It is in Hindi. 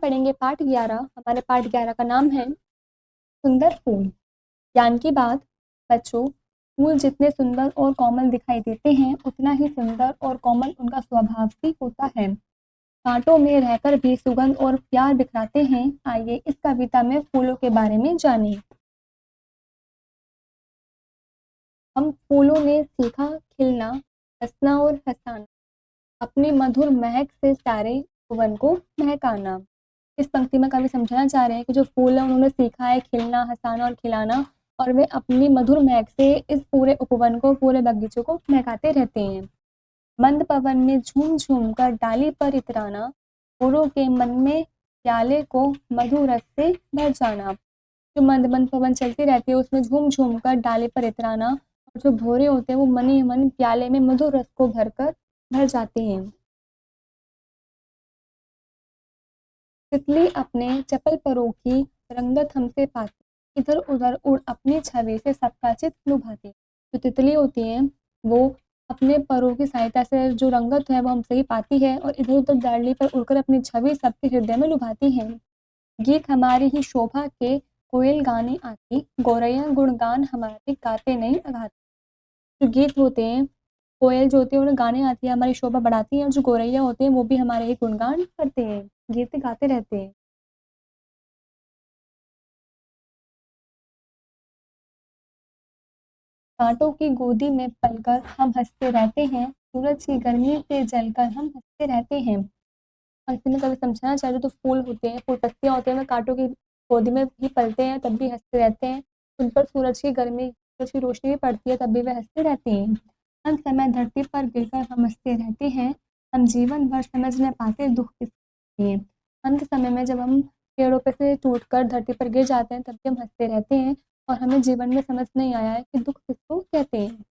पढ़ेंगे पाठ 11। हमारे पाठ 11 का नाम है सुंदर फूल। ज्ञान की बात। बच्चों, फूल जितने सुंदर और कोमल दिखाई देते हैं उतना ही सुंदर और कोमल उनका स्वभाव भी होता है। कांटों में रहकर भी सुगंध और प्यार बिखराते हैं। आइए इस कविता में फूलों के बारे में जानें। हम फूलों ने सीखा खिलना, हंसना और हंसाना, अपनी मधुर महक से सारे भुवन को महकाना। इस पंक्ति में कवि समझाना चाह रहे हैं कि जो फूल है उन्होंने सीखा है खिलना, हंसाना और खिलाना, और वे अपनी मधुर महक से इस पूरे उपवन को, पूरे बगीचे को महकाते रहते हैं। मंद पवन में झूम झूम कर डाली पर इतराना, फूलों के मन में प्याले को मधुर रस से भर जाना। जो मंद मंद पवन चलती रहती है उसमें झूम झूम कर डाली पर इतराना, और जो भौरे होते हैं वो मन ही मन प्याले में मधुर रस को भर जाते हैं। तितली अपने चपल परों की रंगत हमसे पाती, इधर उधर उड़ अपनी छवि से सबका चित लुभाती। जो तितली होती हैं वो अपने परों की सहायता से जो रंगत है वो हमसे ही पाती है और इधर उधर डाली पर उड़कर अपनी छवि सबके हृदय में लुभाती है। गीत हमारी ही शोभा के कोयल गाने आती, गौरैया गुणगान हमारे गाते नहीं अघाती। जो गीत होते हैं, कोयल जो होती है उन्हें गाने आती है, हमारी शोभा बढ़ाती हैं, और जो गौरैया होते हैं वो भी हमारे ही गुणगान करते हैं, गीत गाते रहते हैं। कांटों की गोदी में पलकर हम हंसते रहते हैं, सूरज की गर्मी से जलकर हम हंसते रहते हैं। अंत में कभी समझाना चाहिए तो फूल होते हैं, फूल पत्तियाँ होते हैं, वे कांटों की गोदी में भी पलते हैं तब भी हंसते रहते हैं। उन पर सूरज की गर्मी, सूरज की रोशनी भी पड़ती है तब भी वे हंसते रहते हैं। हम समय धरती पर गिरकर हम हंसते रहते हैं, हम जीवन भर समझ न पाते दुख किसको कहते हैं। अंत समय में जब हम पेड़ों पे से टूटकर धरती पर गिर जाते हैं तब भी हम हंसते रहते हैं और हमें जीवन में समझ नहीं आया है कि दुख किसको कहते हैं।